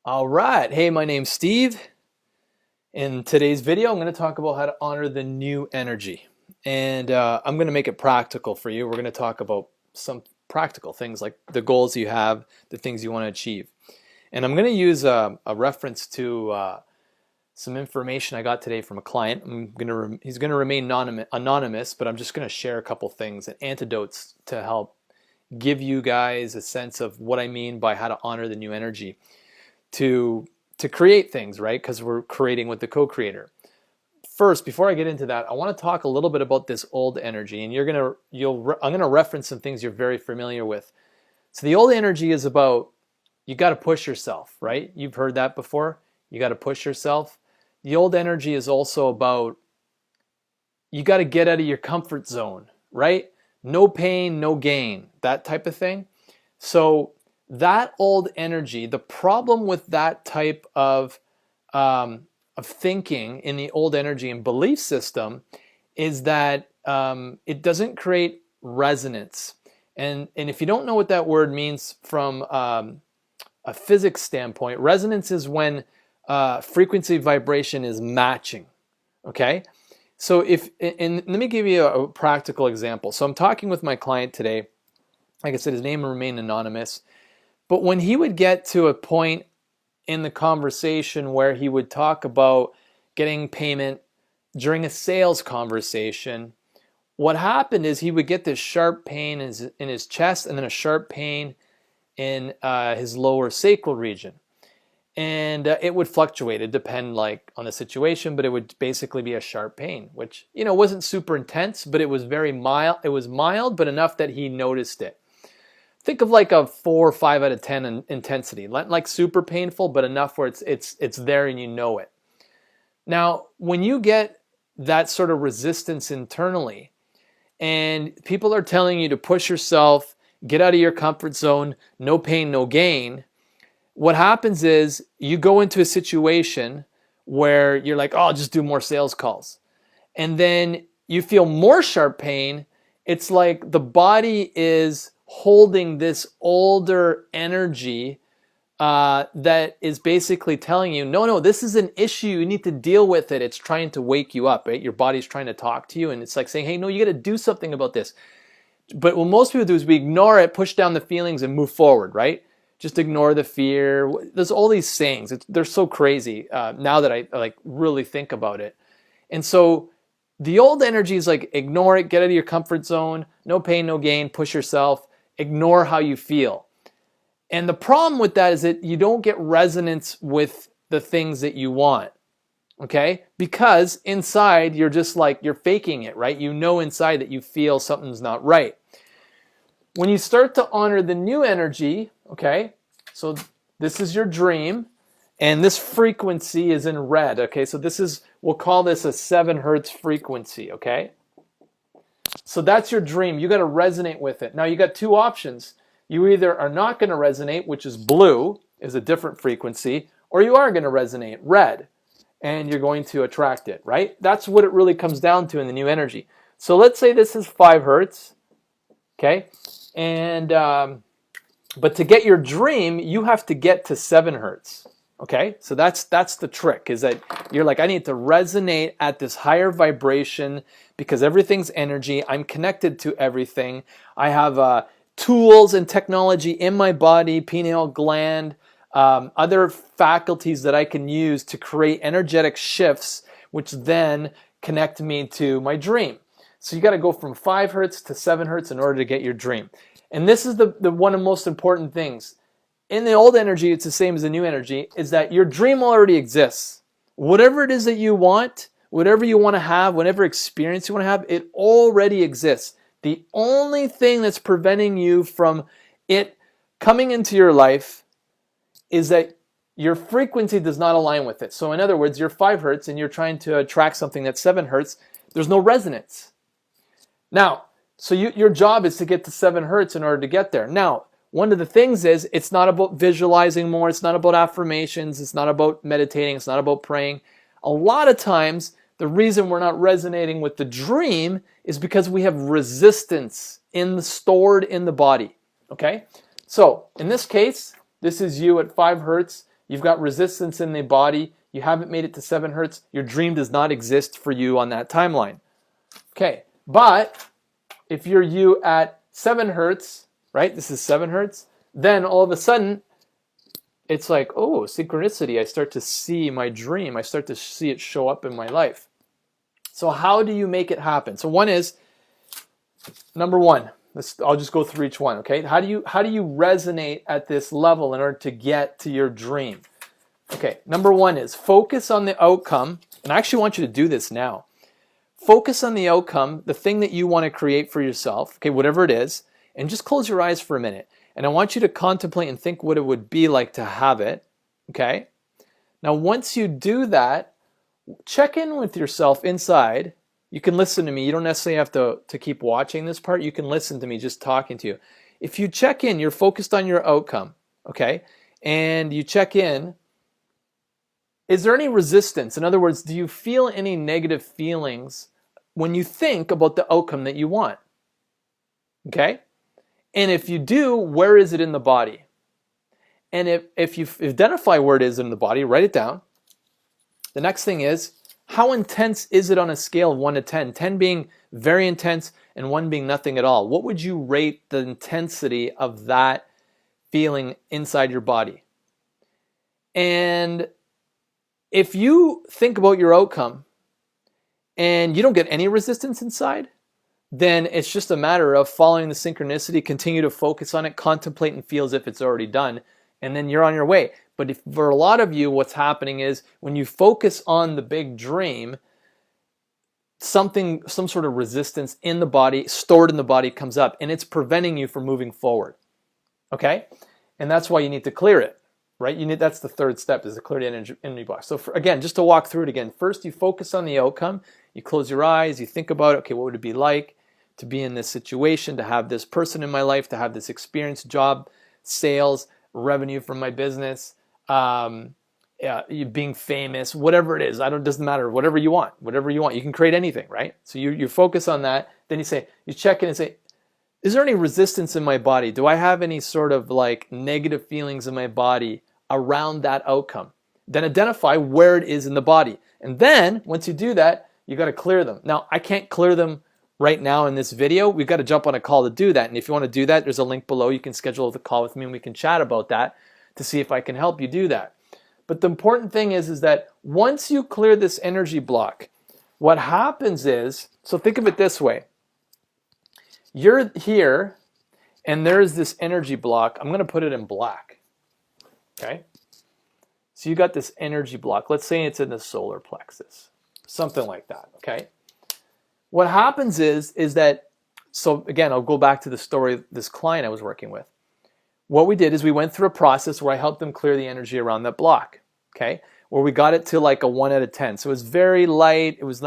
All right. Hey, my name's Steve. In today's video, I'm going to talk about how to honor the new energy. And I'm going to make it practical for you. We're going to talk about some practical things like the goals you have, the things you want to achieve. And I'm going to use a reference to some information I got today from a client. He's going to remain anonymous, but I'm just going to share a couple things and antidotes to help give you guys a sense of what I mean by how to honor the new energy. To create things, right? Because we're creating with the co-creator. First, before I get into that, I want to talk a little bit about this old energy, and I'm gonna reference some things you're very familiar with. So the old energy is about you got to push yourself, right? You've heard that before. You got to push yourself. The old energy is also about you got to get out of your comfort zone, right? No pain, no gain, that type of thing. So that old energy, the problem with that type of thinking in the old energy and belief system is that it doesn't create resonance. And if you don't know what that word means from a physics standpoint, resonance is when frequency vibration is matching, okay? So and let me give you a practical example. So I'm talking with my client today. Like I said, his name will remain anonymous. But when he would get to a point in the conversation where he would talk about getting payment during a sales conversation, what happened is he would get this sharp pain in his chest and then a sharp pain in his lower sacral region. And it would fluctuate. It depend on the situation, but it would basically be a sharp pain, which wasn't super intense, but it was very mild. It was mild, but enough that he noticed it. Think of like a 4 or 5 out of 10 in intensity, not like super painful, but enough where it's there and you know it. Now, when you get that sort of resistance internally, and people are telling you to push yourself, get out of your comfort zone, no pain, no gain, what happens is you go into a situation where you're like, oh, I'll just do more sales calls. And then you feel more sharp pain. It's like the body is holding this older energy that is basically telling you, no, this is an issue. You need to deal with it. It's trying to wake you up, right? Your body's trying to talk to you, and it's like saying, hey, no, you got to do something about this. But what most people do is we ignore it, push down the feelings, and move forward, right? Just ignore the fear. There's all these sayings. They're so crazy now that I really think about it. And so the old energy is like ignore it, get out of your comfort zone, no pain, no gain, push yourself. Ignore how you feel. And the problem with that is that you don't get resonance with the things that you want, okay? Because inside you're just like, you're faking it, right? You know inside that you feel something's not right. When you start to honor the new energy, okay? So this is your dream, and this frequency is in red, okay? So we'll call this a 7 hertz frequency, okay? So that's your dream. You got to resonate with it. Now you got 2 options. You either are not going to resonate, which is blue, is a different frequency, or you are going to resonate, red, and you're going to attract it, right? That's what it really comes down to in the new energy. So let's say this is 5 hertz, okay? And but to get your dream, you have to get to 7 hertz. Okay, so that's the trick, is that you're like, I need to resonate at this higher vibration because everything's energy. I'm connected to everything. I have tools and technology in my body, pineal gland, other faculties that I can use to create energetic shifts, which then connect me to my dream. So you got to go from 5 hertz to 7 hertz in order to get your dream. And this is the one of the most important things. In the old energy, it's the same as the new energy, is that your dream already exists. Whatever it is that you want, whatever you want to have, whatever experience you want to have, it already exists. The only thing that's preventing you from it coming into your life is that your frequency does not align with it. So in other words, you're 5 hertz and you're trying to attract something that's 7 hertz. There's no resonance. Now, so your job is to get to 7 hertz in order to get there. Now, one of the things is it's not about visualizing more. It's not about affirmations. It's not about meditating. It's not about praying. A lot of times, the reason we're not resonating with the dream is because we have resistance stored in the body. Okay? So, in this case, this is you at 5 hertz. you've got resistance in the body, you haven't made it to 7 hertz, your dream does not exist for you on that timeline. Okay, but if you're you at 7 hertz, right, this is 7 hertz, then all of a sudden, it's like, oh, synchronicity, I start to see my dream, I start to see it show up in my life. So how do you make it happen? So one is, number one, I'll just go through each one, okay? How do you resonate at this level in order to get to your dream? Okay, number one is focus on the outcome, and I actually want you to do this now. Focus on the outcome, the thing that you want to create for yourself, okay, whatever it is, and just close your eyes for a minute. And I want you to contemplate and think what it would be like to have it, okay? Now, once you do that, check in with yourself inside. You can listen to me. You don't necessarily have to keep watching this part. You can listen to me just talking to you. If you check in, you're focused on your outcome, okay? And you check in, is there any resistance? In other words, do you feel any negative feelings when you think about the outcome that you want? Okay? And if you do, where is it in the body? And if you identify where it is in the body, write it down. The next thing is, how intense is it on a scale of 1 to 10? 10 being very intense and 1 being nothing at all. What would you rate the intensity of that feeling inside your body? And if you think about your outcome and you don't get any resistance inside, then it's just a matter of following the synchronicity, continue to focus on it, contemplate and feel as if it's already done, and then you're on your way. But if, for a lot of you, what's happening is when you focus on the big dream, some sort of resistance in the body, stored in the body comes up, and it's preventing you from moving forward. Okay? And that's why you need to clear it, right? That's the third step, is to clear the energy block. So again, just to walk through it again, first you focus on the outcome, you close your eyes, you think about, okay, what would it be like to be in this situation, to have this person in my life, to have this experience, job, sales, revenue from my business, you being famous, whatever it is. It doesn't matter, whatever you want. You can create anything, right? So you focus on that. Then you check in and say, is there any resistance in my body? Do I have any sort of like negative feelings in my body around that outcome? Then identify where it is in the body. And then once you do that, you got to clear them. Now, I can't clear them right now in this video. We've got to jump on a call to do that. And if you want to do that, there's a link below. You can schedule the call with me and we can chat about that to see if I can help you do that. But the important thing is that once you clear this energy block, what happens is, so think of it this way. You're here and there's this energy block. I'm going to put it in black. Okay? So you got this energy block. Let's say it's in the solar plexus. Something like that, okay? What happens is that, so again, I'll go back to the story of this client I was working with. What we did is we went through a process where I helped them clear the energy around that block, okay? Where we got it to like a 1 out of 10. So it was very light. It was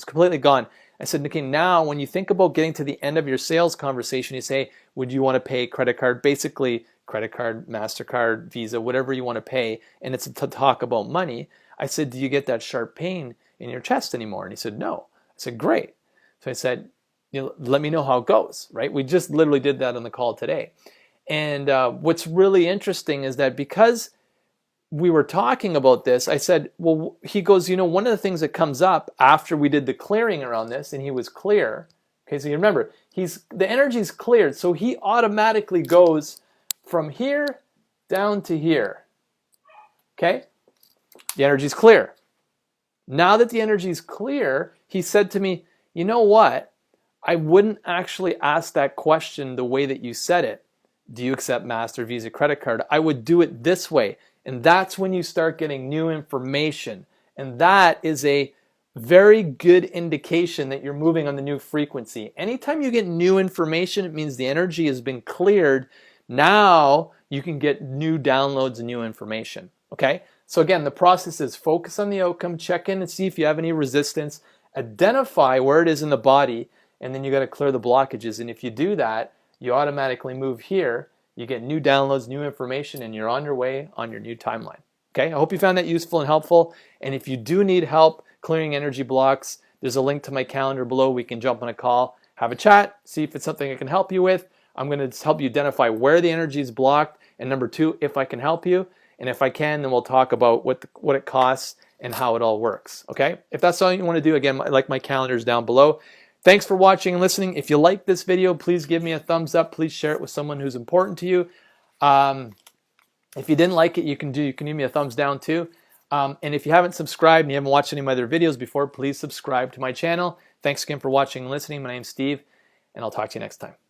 completely gone. I said, okay, now when you think about getting to the end of your sales conversation, you say, would you want to pay credit card? Basically, credit card, MasterCard, Visa, whatever you want to pay, and it's to talk about money. I said, do you get that sharp pain in your chest anymore? And he said, no. I said, great. So I said, let me know how it goes, right? We just literally did that on the call today. And what's really interesting is that because we were talking about this, I said, well, he goes, one of the things that comes up after we did the clearing around this, and he was clear, okay, so you remember, the energy's cleared, so he automatically goes from here down to here, okay? The energy's clear. Now that the energy's clear, he said to me, you know what? I wouldn't actually ask that question the way that you said it. Do you accept Master, Visa, credit card? I would do it this way. And that's when you start getting new information. And that is a very good indication that you're moving on the new frequency. Anytime you get new information, it means the energy has been cleared. Now you can get new downloads and new information. Okay? So again, the process is focus on the outcome, check in and see if you have any resistance, identify where it is in the body, and then you got to clear the blockages. And if you do that, you automatically move here, you get new downloads, new information, and you're on your way on your new timeline. Okay, I hope you found that useful and helpful. And if you do need help clearing energy blocks, there's a link to my calendar below. We can jump on a call, have a chat, see if it's something I can help you with. I'm going to help you identify where the energy is blocked, and number two, if I can help you. And if I can, then we'll talk about what it costs and how it all works. Okay? If that's all you want to do, again, like my calendar's down below. Thanks for watching and listening. If you like this video, please give me a thumbs up. Please share it with someone who's important to you. If you didn't like it, you can give me a thumbs down too. And if you haven't subscribed and you haven't watched any of my other videos before, please subscribe to my channel. Thanks again for watching and listening. My name's Steve, and I'll talk to you next time.